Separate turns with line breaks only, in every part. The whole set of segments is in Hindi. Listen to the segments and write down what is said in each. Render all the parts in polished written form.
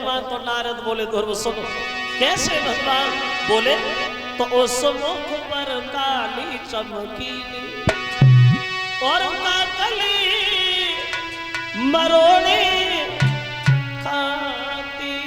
भगवान? तो नारद बोले ध्रुव सुनो। कैसे भगवान? बोले तो उस मुख पर काली चमकीली और काकली मरोड़े खाती।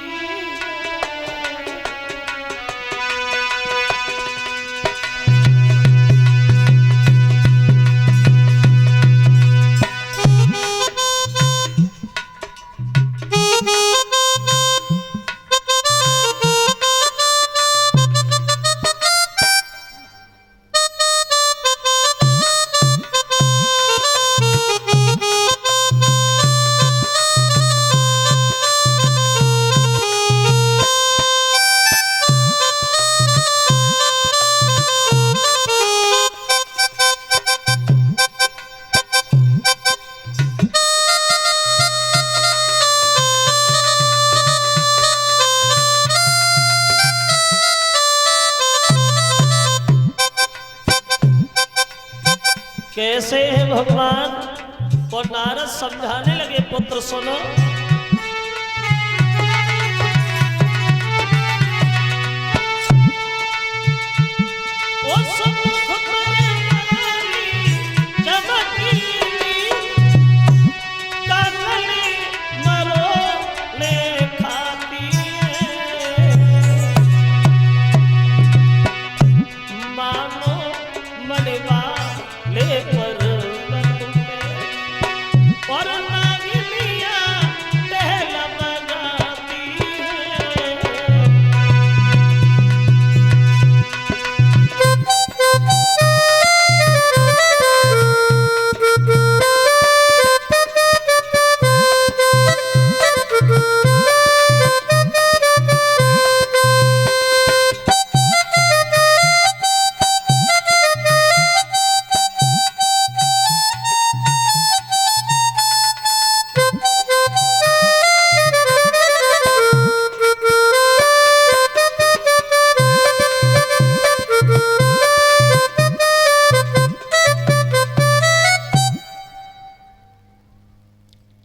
कैसे है भगवान? और नारद समझाने लगे पुत्र सुनो।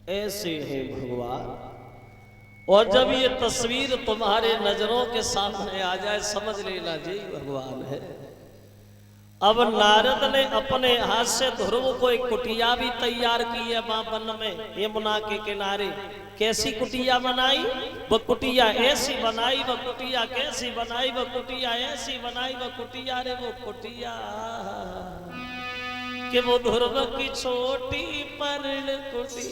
ऐसे है भगवान। और जब ये तस्वीर तुम्हारे नजरों के सामने आ जाए समझ लेना जी भगवान है। अब नारद ने अपने हाथ से ध्रुव को एक कुटिया भी तैयार की है वहां वन में यमुना के किनारे। कैसी कुटिया बनाई? वो कुटिया ऐसी बनाई, वो कुटिया कैसी बनाई, वो कुटिया ऐसी बनाई, वो कुटिया रे वो कुटिया कि वो ध्रुव की छोटी परल कुटी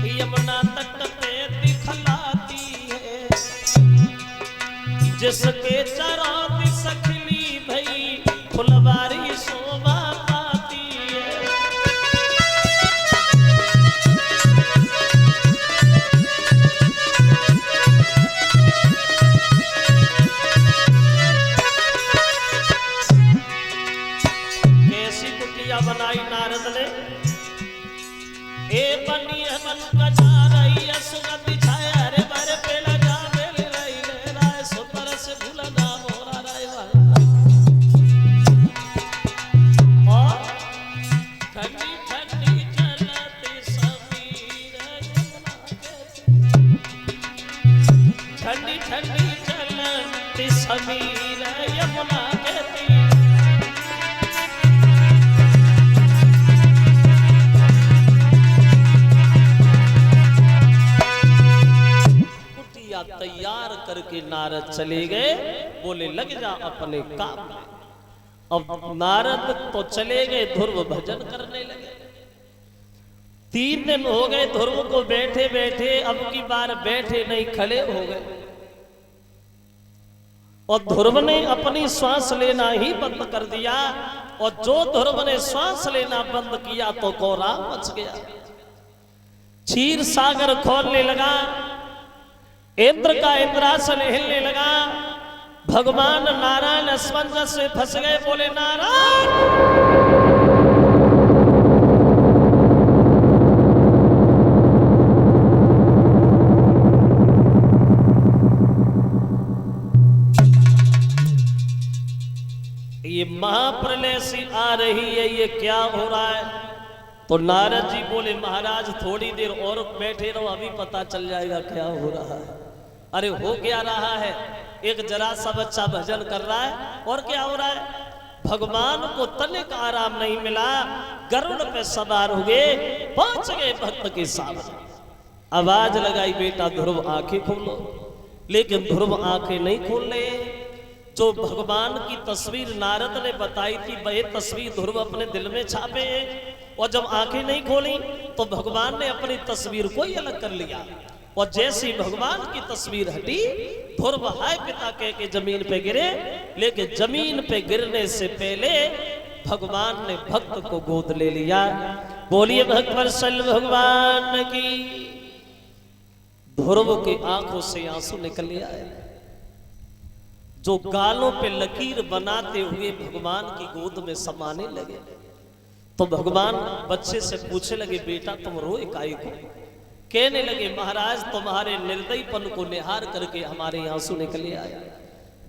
यमुना तट पे दिखलाती है, जिसके चरों दिस खिली भई फुलवारी शोभा पाती है। कैसी कुटिया बनाई नारद ने? ए बनी है मन का जा रही है सुगंध छाया हरे भरे पेड़ जा बेल रही ले राय सुपर से भूल जा मोरा राय और ठंडी ठंडी चलती समीर यमुना के ठंडी ठंडी चलती समीर यमुना के तैयार करके नारद चले गए। बोले लग जा अपने काम में। अब नारद तो चले गए, ध्रुव भजन करने लगे। 3 दिन हो गए ध्रुव को बैठे बैठे, अब की बार बैठे नहीं खड़े हो गए। और ध्रुव ने अपनी श्वास लेना ही बंद कर दिया। और जो ध्रुव ने श्वास लेना बंद किया तो कोहराम मच गया। क्षीर सागर खोलने लगा, इंद्र का इंद्रासन हिलने लगा। भगवान नारायण असमंजस से फंस गए। बोले नारायण ये महाप्रलय सी आ रही है, ये क्या हो रहा है? तो नारद जी बोले महाराज थोड़ी देर और बैठे रहो, अभी पता चल जाएगा क्या हो रहा है। अरे हो क्या रहा है, एक जरा सा बच्चा भजन कर रहा है और क्या हो रहा है, भगवान को तनिक आराम नहीं मिला, गरुड़ पे सवार हो गए, पहुंच गए भक्त के सामने। आवाज लगाई बेटा ध्रुव आंखें खोलो, लेकिन ध्रुव आंखें नहीं खोल रहे। जो भगवान की तस्वीर नारद ने बताई थी वह तस्वीर ध्रुव अपने दिल में छापे हैं, और जब आंखें नहीं खोली तो भगवान ने अपनी तस्वीर को ही अलग कर लिया। और जैसी भगवान की तस्वीर हटी, ध्रुव हाय पिता कह के जमीन पे गिरे, लेकिन जमीन पे गिरने से पहले भगवान ने भक्त को गोद ले लिया। बोलिए भक्तवत्सल भगवान की। ध्रुव की आंखों से आंसू निकल आए, जो गालों पे लकीर बनाते हुए भगवान की गोद में समाने लगे। तो भगवान बच्चे से पूछने लगे बेटा तुम रोए काहे को? कहने लगे महाराज तुम्हारे निर्दयीपन को निहार करके हमारे आंसू निकले आए।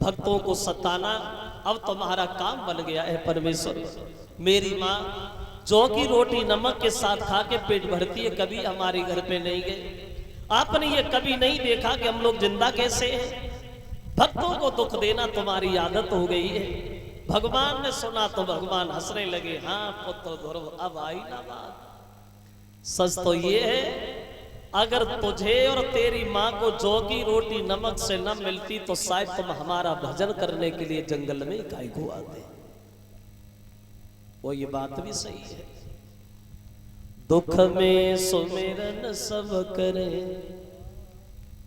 भक्तों को सताना अब तुम्हारा काम बन गया है परमेश्वर। मेरी माँ जौ की रोटी नमक के साथ खा के पेट भरती है, कभी हमारे घर पे नहीं गए। आपने ये कभी नहीं देखा कि हम लोग जिंदा कैसे हैं। भक्तों को दुख देना तुम्हारी आदत हो गई है। भगवान ने सुना तो भगवान हंसने लगे, हाँ पुत्र ध्रुव अब आई ना बात। सच तो ये है, अगर तुझे और तेरी माँ को जौ की रोटी नमक से न मिलती तो शायद तुम हमारा भजन करने के लिए जंगल में काहे को आते। वो ये बात भी सही है। दुख में सुमिरन सब करे,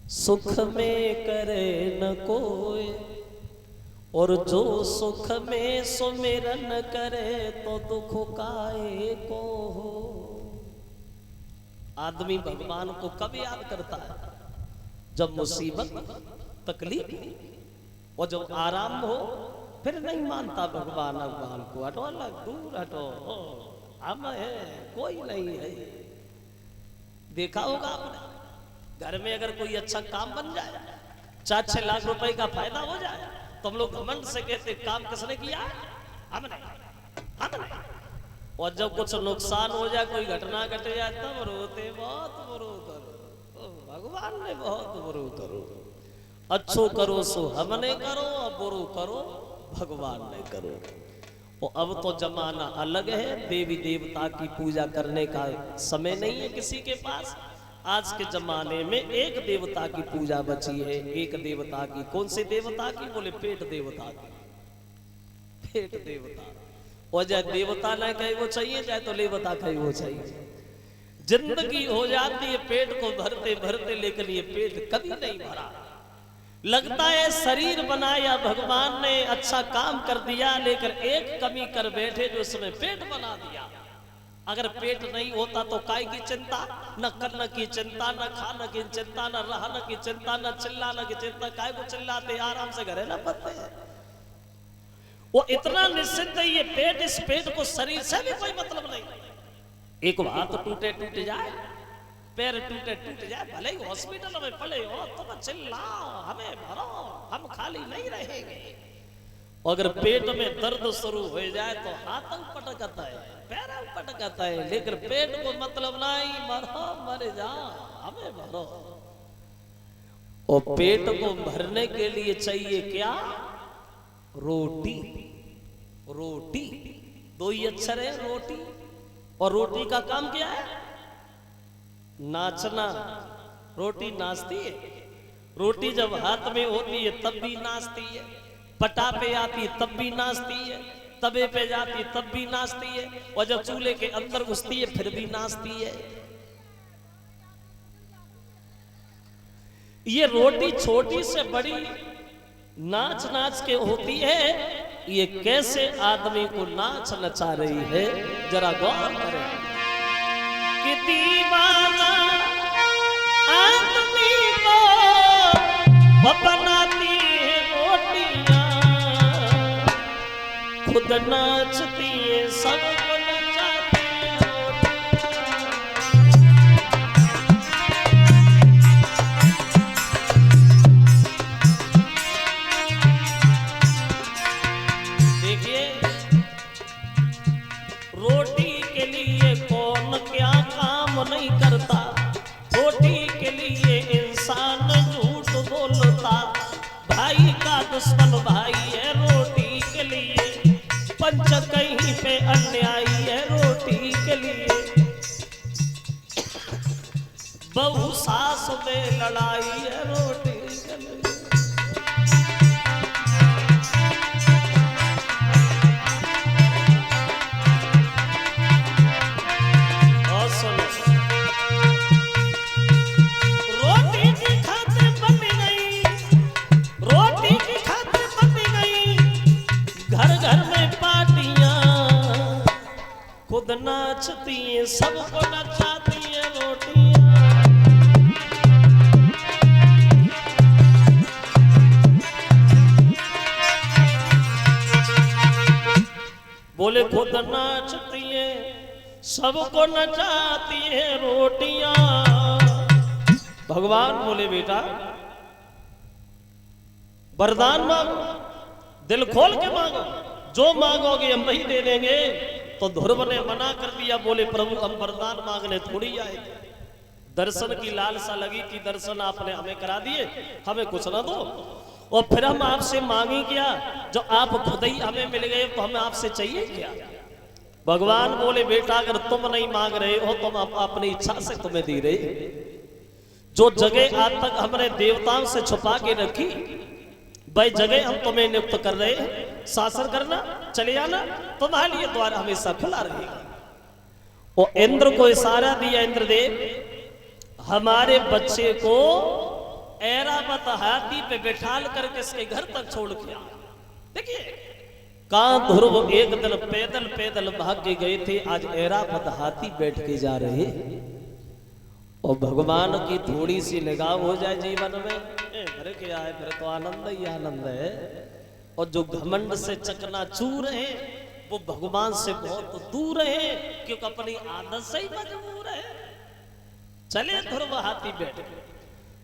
सुख में करे न कोई, और जो सुख में सुमिरन करे तो दुख काहे को हो। आदमी भगवान को कब याद करता है? जब मुसीबत तकलीफ और जब आराम हो, फिर नहीं मानता भगवान को। हटो अलग, दूर हटो, हम है कोई नहीं है। देखा होगा आपने, घर में अगर कोई अच्छा काम बन जाए, 4-6 लाख रुपए का फायदा हो जाए, तो हम लोग घमंड से कहते काम किसने किया? हमने। और जब कुछ नुकसान हो जाए, कोई घटना घट जाए, तब रोते बहुत बुरो करो, भगवान ने बहुत बुरो करो। अच्छो करो सो हमने करो, और बुरो करो भगवान ने करो। और अब तो जमाना अलग है, देवी देवता की पूजा करने का समय नहीं है किसी के पास। आज के जमाने में एक देवता की पूजा बची है, एक देवता की। कौन से देवता की? बोले पेट देवता की। पेट देवता, और चाहे देवता ना कहे वो चाहिए, चाहे तो लेवता कहे वो चाहिए। जिंदगी हो जाती है पेट को भरते भरते, लेकिन ये पेट कभी नहीं भरा। लगता है शरीर बनाया भगवान ने, अच्छा काम कर दिया, लेकिन एक कमी कर बैठे जो उसमें पेट बना दिया। अगर पेट नहीं होता तो काय की चिंता? न करने की चिंता, न खाने की चिंता, न रहने की चिंता, न चिल्लाने की चिंता। काय को चिल्लाते, आराम से घरे ना पड़ते हैं। वो इतना निश्चित है ये पेट, इस पेट को शरीर से भी कोई मतलब नहीं। एक हाथ टूटे टूट जाए, पैर टूटे टूट जाए, भले ही हॉस्पिटल में पड़े हो, तुम चिल्लाओ, हमें भरो, हम खाली नहीं रहेंगे। अगर पेट में दर्द शुरू हो जाए तो हाथ पटकता है, पैर पटकता है, लेकिन पेट को मतलब नहीं, मरो मर जाओ, हमें भरो। और पेट को भरने के लिए चाहिए क्या? रोटी। रोटी, दो ही अक्षर है रोटी। और रोटी का काम क्या है? नाचना। रोटी नाचती है। रोटी जब हाथ में होती है तब भी नाचती है, पटा पे आती तब भी नाचती है, तवे पे जाती तब भी नाचती है, और जब चूल्हे के अंदर घुसती है फिर भी नाचती है। ये रोटी छोटी से बड़ी नाच नाच के होती है। ये कैसे आदमी को नाच नचा रही है, जरा गौर करें। कि दीवाना आदमी को वो बनाती है रोटियां, खुद नाचती है सबको नचाती है रोटियां। देखिए रोटी के लिए कौन दुश्मन भाई है रोटी के लिए, पंच कहीं पे अन्यायी है रोटी के लिए, बहु सास में लड़ाई है रोटी के लिए। और सुनो, रोटी की खातिर बन गई, रोटी की खातिर बन गई घर घर में पार्टियां, खुद नाचती हैं सबको नचाती हैं रोटियां। बोले खुद नाचती हैं सबको नचाती हैं रोटियां। भगवान बोले बेटा वरदान मांगो, दिल खोल के मांगो, जो मांगोगे हम वही दे देंगे। तो ध्रुव ने मना कर दिया, बोले प्रभु हम वरदान मांगने थोड़ी आए, दर्शन की लालसा लगी थी, दर्शन आपने हमें करा दिए, हमें कुछ ना दो। और फिर हम आपसे मांगी क्या, जो आप खुद ही हमें मिल गए तो हमें आपसे चाहिए क्या। भगवान बोले बेटा अगर तुम नहीं मांग रहे हो, तुम अपनी इच्छा से तुम्हें दी रही, जो जगह आज तक हमने देवताओं से छुपा के रखी, भाई जगह हम तुम्हें नियुक्त कर रहे हैं, शासन करना, चले जाना, तुम्हारे लिए द्वार हमेशा खुला रहेगा। और इंद्र को इशारा दिया, इंद्रदेव हमारे बच्चे को ऐरावत हाथी पे बिठाल करके इसके घर तक छोड़ के आ। देखिए कहां ध्रुव एक दिन पैदल पैदल भाग के गए थे, आज ऐरावत हाथी बैठ के जा रहे। और भगवान की थोड़ी सी लगाव हो जाए जीवन में, फिर क्या है, फिर तो आनंद ही आनंद है। और जो घमंड से चकनाचूर है वो भगवान से बहुत दूर है, क्योंकि अपनी आदत से ही मजबूर है। चले ध्रुव हाथी बैठ गए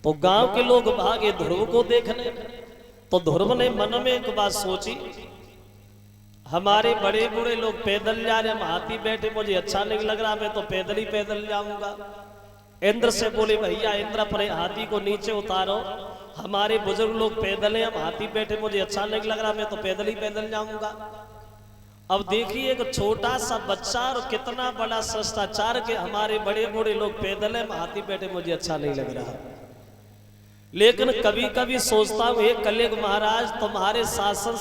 तो गांव के लोग भागे ध्रुव को देखने। तो ध्रुव ने मन में एक बात सोची, हमारे बड़े बूढ़े लोग पैदल जा रहे, हम हाथी बैठे, मुझे अच्छा नहीं लग रहा, मैं तो पैदल ही पैदल जाऊंगा। इंद्र से बोले भैया इंद्र अपने हाथी को नीचे उतारो, हमारे बुजुर्ग लोग पैदल हैं, हम हाथी बैठे, मुझे अच्छा नहीं लग रहा, मैं तो पैदल ही पैदल जाऊंगा। अब देखिए एक छोटा सा बच्चा और कितना बड़ा शिष्टाचार के हमारे बड़े बूढ़े लोग पैदल हैं, हाथी बैठे, मुझे अच्छा नहीं लग रहा। लेकिन कभी कभी सोचता हूं हे कलियुग महाराज तुम्हारे शासन